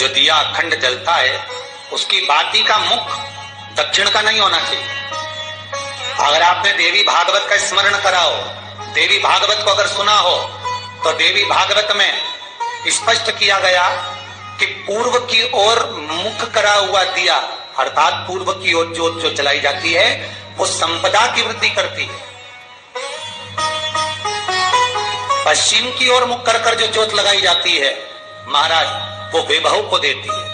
जो दिया अखंड जलता है उसकी बाती का मुख दक्षिण का नहीं होना चाहिए। अगर आपने देवी भागवत का स्मरण करा हो, देवी भागवत को अगर सुना हो, तो देवी भागवत में स्पष्ट किया गया कि पूर्व की ओर मुख करा हुआ दिया अर्थात पूर्व की ओर ज्योत जो जलाई जाती है वो संपदा की वृद्धि करती है। पश्चिम की ओर मुख कर जो ज्योत लगाई जाती है महाराज वो वैभव को देती है,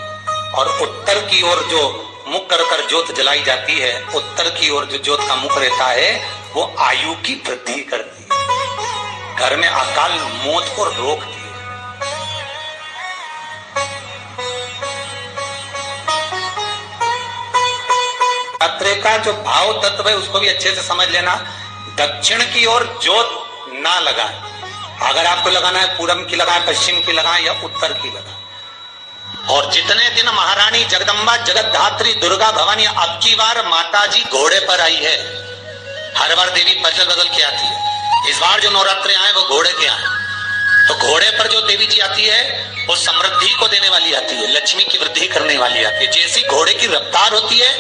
और उत्तर की ओर जो मुख कर ज्योत जलाई जाती है, उत्तर की ओर जो ज्योत का मुख रहता है वो आयु की वृद्धि करती है, घर में अकाल मौत को रोकती है। रात्रि का जो भाव तत्व है उसको भी अच्छे से समझ लेना। दक्षिण की ओर ज्योत ना लगाएं, अगर आपको लगाना है पूरब की लगाएं, पश्चिम की लगाएं या उत्तर की लगाएं। और जितने दिन महारानी जगदम्बा जगतधात्री दुर्गा भवानी अब की बार माताजी घोड़े पर आई है, हर बार देवी बदल बदल के आती है, इस बार जो नवरात्रे आए वो घोड़े के आए। तो घोड़े पर जो देवी जी आती है वो समृद्धि को देने वाली आती है, लक्ष्मी की वृद्धि करने वाली आती है। जैसी घोड़े की रफ्तार होती है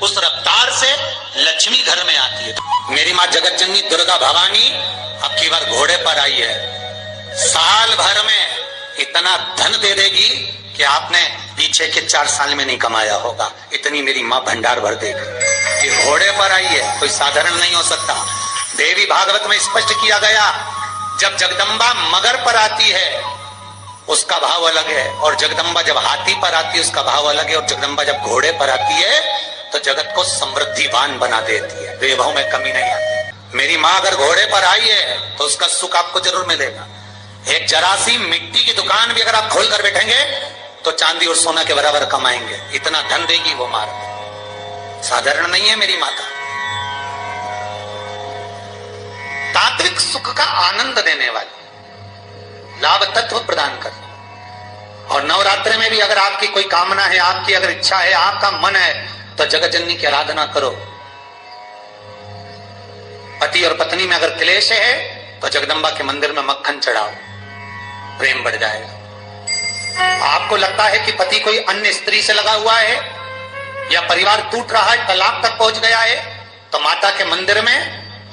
उस रफ्तार से लक्ष्मी घर में आती है। मेरी माँ जगत जननी दुर्गा भवानी अब की बार घोड़े पर आई है, साल भर में इतना धन दे देगी कि आपने पीछे के 4 साल में नहीं कमाया होगा, इतनी मेरी माँ भंडार भर देगी। ये घोड़े पर आई है, कोई साधारण नहीं हो सकता। देवी भागवत में स्पष्ट किया गया जब जगदम्बा मगर पर आती है उसका भाव अलग है, और जगदम्बा जब हाथी पर आती है उसका भाव अलग है, और जगदम्बा जब घोड़े पर आती है तो जगत को समृद्धिवान बना देती है, वैभव में कमी नहीं आती। मेरी माँ अगर घोड़े पर आई है तो उसका सुख आपको जरूर मिलेगा। एक जरासी मिट्टी की दुकान भी अगर आप खोल कर बैठेंगे तो चांदी और सोना के बराबर कमाएंगे, इतना धन देगी वो मार, साधारण नहीं है मेरी माता। तात्विक सुख का आनंद देने वाली, लाभ तत्व प्रदान करने। और नवरात्रि में भी अगर आपकी कोई कामना है, आपकी अगर इच्छा है, आपका मन है तो जगत जननी की आराधना करो। पति और पत्नी में अगर क्लेश है तो जगदम्बा के मंदिर में मक्खन चढ़ाओ, प्रेम बढ़ जाएगा। आपको लगता है कि पति कोई अन्य स्त्री से लगा हुआ है या परिवार टूट रहा है, तलाक तक पहुंच गया है, तो माता के मंदिर में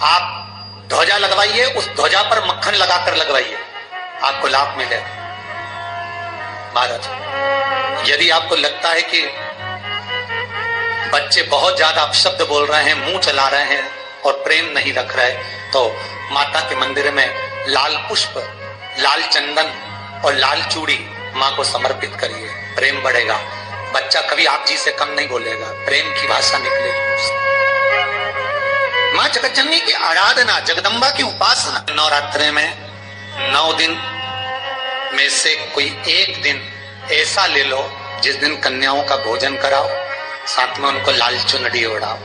आप ध्वजा लगवाइए, उस ध्वजा पर मक्खन लगाकर लगवाइए, आपको लाभ मिलेगा। महाराज यदि आपको लगता है कि बच्चे बहुत ज्यादा अपशब्द बोल रहे हैं, मुंह चला रहे हैं और प्रेम नहीं रख रहे, तो माता के मंदिर में लाल पुष्प, लाल चंदन और लाल चूड़ी माँ को समर्पित करिए, प्रेम बढ़ेगा। बच्चा कभी आप जी से कम नहीं बोलेगा, प्रेम की भाषा निकलेगी। माँ जगत जननी की आराधना, जगदम्बा की उपासना। नवरात्रि में 9 दिन में से कोई एक दिन ऐसा ले लो जिस दिन कन्याओं का भोजन कराओ, साथ में उनको लाल चुनरी ओढ़ाओ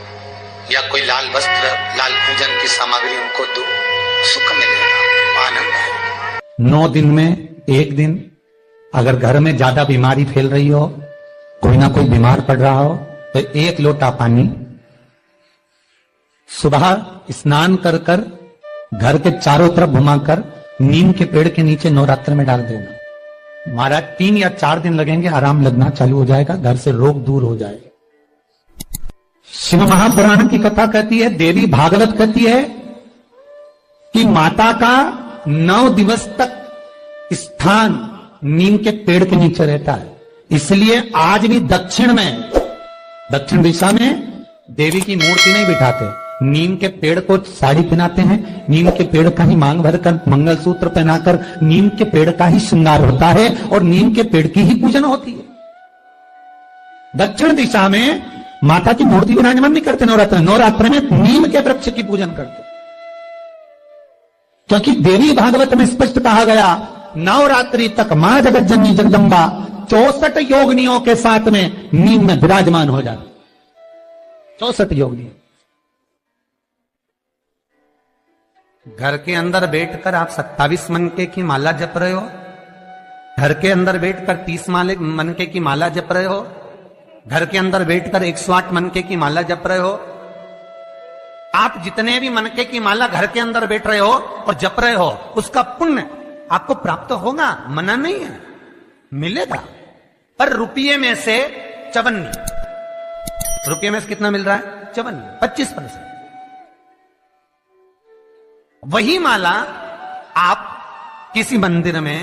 या कोई लाल वस्त्र, लाल पूजन की सामग्री उनको दो, सुख मिलेगा, आनंद आएगा। 9 दिन में एक दिन अगर घर में ज्यादा बीमारी फैल रही हो, कोई ना कोई बीमार पड़ रहा हो, तो 1 लोटा पानी सुबह स्नान कर कर घर के चारों तरफ घुमाकर नीम के पेड़ के नीचे नवरात्र में डाल देना। महाराज 3 या 4 दिन लगेंगे, आराम लगना चालू हो जाएगा, घर से रोग दूर हो जाएगा। शिव महापुराण की कथा कहती है, देवी भागवत कहती है कि माता का 9 दिवस तक स्थान नीम के पेड़ के नीचे रहता है। इसलिए आज भी दक्षिण में, दक्षिण दिशा में देवी की मूर्ति नहीं बिठाते, नीम के पेड़ को साड़ी पहनाते हैं, नीम के पेड़ का ही मांग भरकर मंगलसूत्र पहनाकर नीम के पेड़ का ही श्रृंगार होता है और नीम के पेड़ की ही पूजन होती है। दक्षिण दिशा में माता की मूर्ति विराजमान नहीं करते नवरात्र, नवरात्र में नीम के वृक्ष की पूजन करते, क्योंकि देवी भागवत में स्पष्ट कहा गया नवरात्रि तक मां जगत जननी जगदम्बा 64 योगिनियों के साथ में नीम में विराजमान हो जाती, 64 योगिनी। घर के अंदर बैठकर आप 27 मनके की माला जप रहे हो, घर के अंदर बैठकर 30 मनके की माला जप रहे हो, घर के अंदर बैठकर 108 मनके की माला जप रहे हो। आप जितने भी मनके की माला घर के अंदर बैठ रहे हो और जप रहे हो, उसका पुण्य आपको प्राप्त होगा, मना नहीं है, मिलेगा। पर रुपये में से 54, रुपये में से कितना मिल रहा है? 54, 25%। वही माला आप किसी मंदिर में,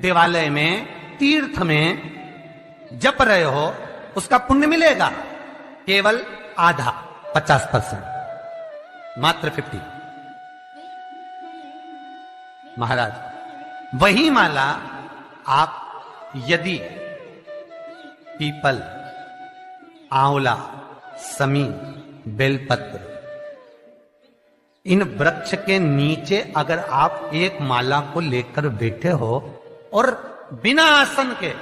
देवालय में, तीर्थ में जप रहे हो, उसका पुण्य मिलेगा केवल आधा, 50%, मात्र 50। महाराज, वही माला आप यदि पीपल, आंवला, समी, बेलपत्र, इन वृक्ष के नीचे अगर आप एक माला को लेकर बैठे हो और बिना आसन के,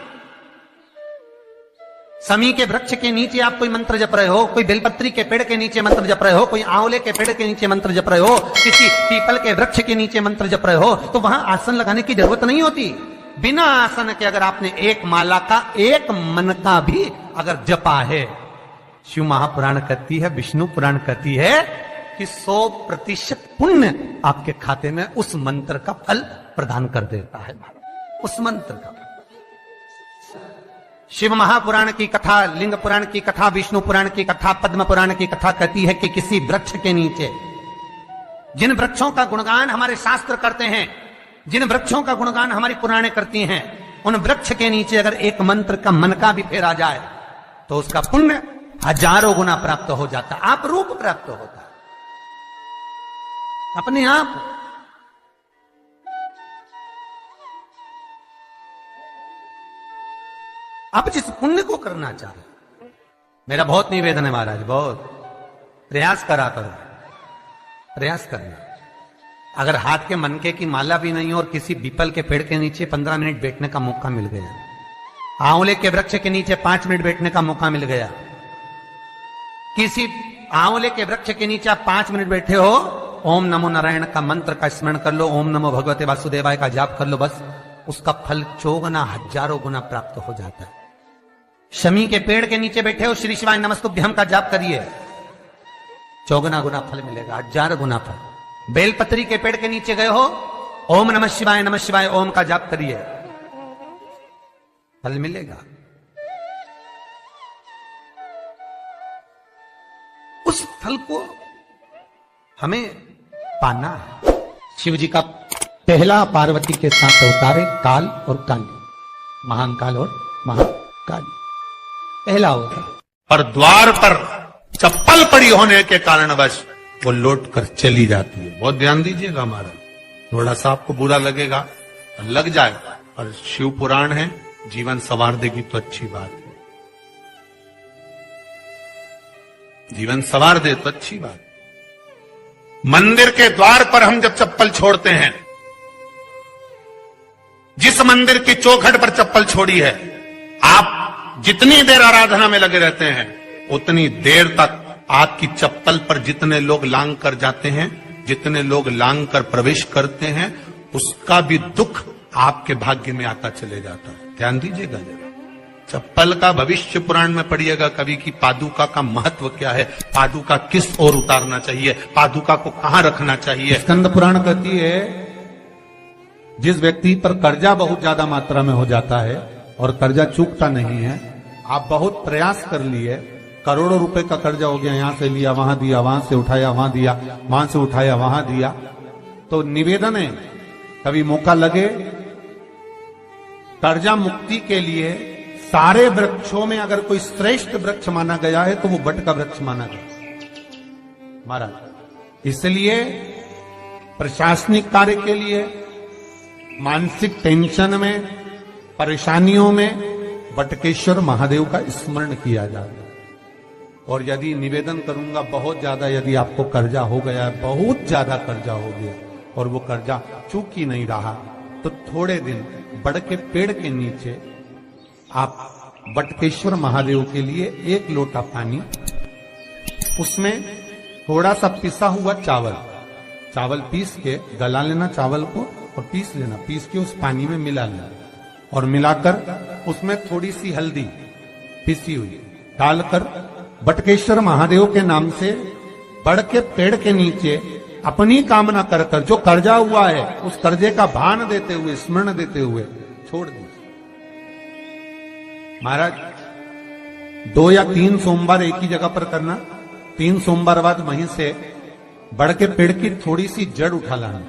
समी के वृक्ष के नीचे आप कोई मंत्र जप रहे हो, कोई बेलपत्री के पेड़ के नीचे मंत्र जप रहे हो, कोई आंवले के पेड़ के नीचे मंत्र जप रहे हो, किसी पीपल के वृक्ष के नीचे मंत्र जप रहे हो, तो वहां आसन लगाने की जरूरत नहीं होती। बिना आसन के अगर आपने एक माला का, एक मन का भी अगर जपा है, शिव महापुराण कहती है, विष्णु पुराण कहती है कि 100% पुण्य आपके खाते में उस मंत्र का फल प्रदान कर देता है। उस मंत्र का, शिव महापुराण की कथा, लिंग पुराण की कथा, विष्णु पुराण की कथा, पद्म पुराण की कथा कहती है कि किसी वृक्ष के नीचे, जिन वृक्षों का गुणगान हमारे शास्त्र करते हैं, जिन वृक्षों का गुणगान हमारी पुराणे करती हैं, उन वृक्ष के नीचे अगर एक मंत्र का मन का भी फेरा जाए तो उसका पुण्य हजारों गुना प्राप्त हो जाता, आप रूप प्राप्त होता है अपने आप। आप जिस पुण्य को करना चाह रहे, मेरा बहुत निवेदन है महाराज, बहुत प्रयास करा करो, प्रयास करना। अगर हाथ के मनके की माला भी नहीं हो और किसी पीपल के पेड़ के नीचे 15 मिनट बैठने का मौका मिल गया, आंवले के वृक्ष के नीचे 5 मिनट बैठने का मौका मिल गया, किसी आंवले के वृक्ष के नीचे आप 5 मिनट बैठे हो, ओम नमो नारायण का मंत्र का स्मरण कर लो, ओम नमो भगवते वासुदेवाय का जाप कर लो, बस उसका फल 100 गुना, हजारों गुना प्राप्त हो जाता है। शमी के पेड़ के नीचे बैठे हो, श्री शिवाय नमस्तुभ्यम का जाप करिए, 100 गुना फल मिलेगा, 1000 गुना फल। बेलपत्री के पेड़ के नीचे गए हो, ओम नमः शिवाय ओम का जाप करिए, फल मिलेगा। उस फल को हमें पाना है। शिव जी का पहला पार्वती के साथ अवतारे काल और काली, महान काल और महाकाली, पहला अवतार। पर द्वार पर चप्पल पड़ी होने के कारणवश वो लौट कर चली जाती है। बहुत ध्यान दीजिएगा महाराज, थोड़ा सा आपको बुरा लगेगा, लग जाएगा, और शिव पुराण है, जीवन संवार देगी तो अच्छी बात है, जीवन संवार दे तो अच्छी बात। मंदिर के द्वार पर हम जब चप्पल छोड़ते हैं, जिस मंदिर की चौखट पर चप्पल छोड़ी है, आप जितनी देर आराधना में लगे रहते हैं, उतनी देर तक आपकी चप्पल पर जितने लोग लांग कर जाते हैं, जितने लोग लांग कर प्रवेश करते हैं, उसका भी दुख आपके भाग्य में आता चले जाता है। ध्यान दीजिएगा जरा, चप्पल का भविष्य पुराण में पढ़िएगा कभी की पादुका का महत्व क्या है, पादुका किस ओर उतारना चाहिए, पादुका को कहां रखना चाहिए। स्कंद पुराण कहती है, जिस व्यक्ति पर कर्जा बहुत ज्यादा मात्रा में हो जाता है और कर्जा चूकता नहीं है, आप बहुत प्रयास कर लिए, करोड़ों रुपए का कर्जा हो गया, यहां से लिया वहां दिया, वहां से उठाया वहां दिया, वहां से उठाया वहां दिया, तो निवेदन है कभी मौका लगे, कर्जा मुक्ति के लिए सारे वृक्षों में अगर कोई श्रेष्ठ वृक्ष माना गया है तो वो बट का वृक्ष माना गया महाराज। इसलिए प्रशासनिक कार्य के लिए, मानसिक टेंशन में, परेशानियों में बटकेश्वर महादेव का स्मरण किया जाए। और यदि निवेदन करूंगा, बहुत ज्यादा यदि आपको कर्जा हो गया है, बहुत ज्यादा कर्जा हो गया और वो कर्जा चूक ही नहीं रहा, तो थोड़े दिन बड़ के पेड़ के नीचे आप बटकेश्वर महादेव के लिए 1 लोटा पानी, उसमें थोड़ा सा पिसा हुआ चावल पीस के गला लेना, चावल को और पीस लेना, पीस के उस पानी में मिला लेना, और मिलाकर उसमें थोड़ी सी हल्दी पिसी हुई डालकर बटकेश्वर महादेव के नाम से बड़ के पेड़ के नीचे अपनी कामना कर कर, जो कर्जा हुआ है उस कर्जे का भान देते हुए, स्मरण देते हुए छोड़ दीजिए। महाराज 2 या 3 सोमवार एक ही जगह पर करना, 3 सोमवार बाद वहीं से बढ़ के पेड़ की थोड़ी सी जड़ उठा लाना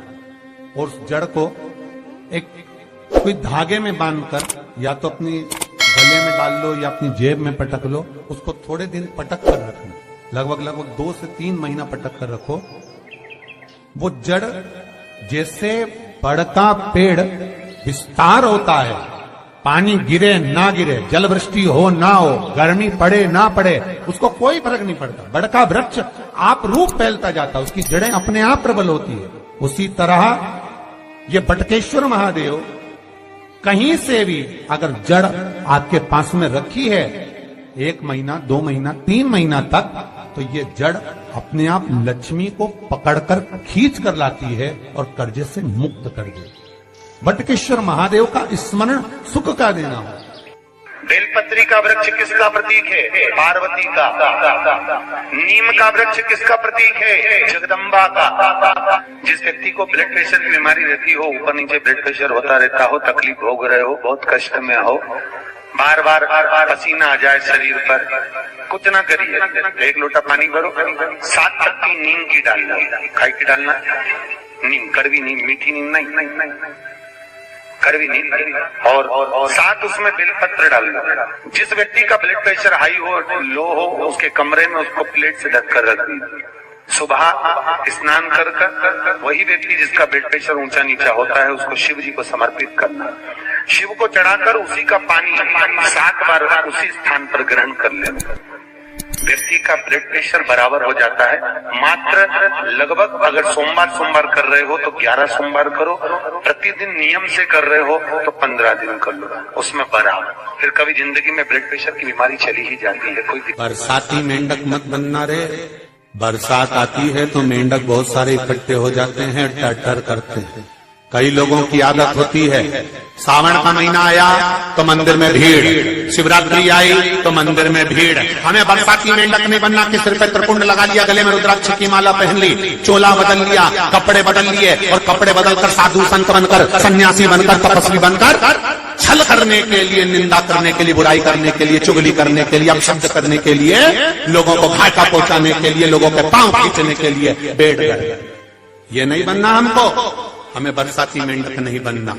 और उस जड़ को एक कोई धागे में बांधकर या तो अपनी गले में डाल लो या अपनी जेब में पटक लो, उसको थोड़े दिन पटक कर रखना, लगभग 2 से 3 महीना पटक कर रखो। वो जड़ जैसे बड़का पेड़ विस्तार होता है, पानी गिरे ना गिरे, जल वृष्टि हो ना हो, गर्मी पड़े ना पड़े, उसको कोई फर्क नहीं पड़ता, बड़का वृक्ष आप रूप फैलता जाता है, उसकी जड़ें अपने आप प्रबल होती है। उसी तरह ये बटकेश्वर महादेव कहीं से भी अगर जड़ आपके पास में रखी है 1 महीना 2 महीना 3 महीना तक, तो ये जड़ अपने आप लक्ष्मी को पकड़कर खींच कर लाती है और कर्जे से मुक्त कर देती। बटकेश्वर महादेव का स्मरण सुख का देना हो। बेलपत्री का वृक्ष किसका प्रतीक है? पार्वती का। नीम का वृक्ष किसका प्रतीक है? जगदम्बा का। जिस व्यक्ति को ब्लड प्रेशर की बीमारी रहती हो, ऊपर नीचे ब्लड प्रेशर होता रहता हो, तकलीफ भोग रहे हो, बहुत कष्ट में हो, बार बार पसीना आ जाए शरीर पर, कुछ ना करिए, 1 लोटा पानी भरो, 7 पत्ती नीम की डालना। काय की डालना? नीम, कड़वी नीम, मीठी नीम नहीं, कड़वी नीम, और साथ उसमें बेलपत्र डालना। जिस व्यक्ति का ब्लड प्रेशर हाई हो, लो हो, उसके कमरे में उसको प्लेट से ढक कर रख दीजिए। सुबह स्नान कर वही व्यक्ति जिसका ब्लड प्रेशर ऊंचा नीचा होता है, उसको शिव जी को समर्पित करना। शिव को चढ़ाकर उसी का पानी 7 बार उसी स्थान पर ग्रहण कर लेना। व्यक्ति का ब्लड प्रेशर बराबर हो जाता है। मात्र लगभग अगर सोमवार कर रहे हो तो 11 सोमवार करो, प्रतिदिन नियम से कर रहे हो तो 15 दिन कर लो, उसमें बराबर। फिर कभी जिंदगी में ब्लड प्रेशर की बीमारी चली ही जाती है। कोई बरसाती मेंढक मत बनना रे, बरसात आती है तो मेंढक बहुत सारे इकट्ठे हो जाते हैं, टर करते हैं। कई लोगों की आदत होती है, सावन का महीना आया तो मंदिर में भीड़, शिवरात्रि आई तो मंदिर में भीड़। हमें बरसाती मेंढक नहीं बनना कि सिर पे त्रिपुंड लगा लिया, गले में रुद्राक्ष की माला पहन ली, चोला बदल लिया, कपड़े बदल लिए और कपड़े बदलकर साधु संत बनकर, सन्यासी बनकर, तपस्वी बनकर छल करने के लिए, निंदा करने के लिए, बुराई करने के लिए, चुगली करने के लिए, अपशब्द करने के लिए, लोगों को घाटा पहुंचाने के लिए, लोगों के पांव खींचने के लिए बैठ गए। ये नहीं बनना हमको, हमें बरसाती मेंढक नहीं बनना।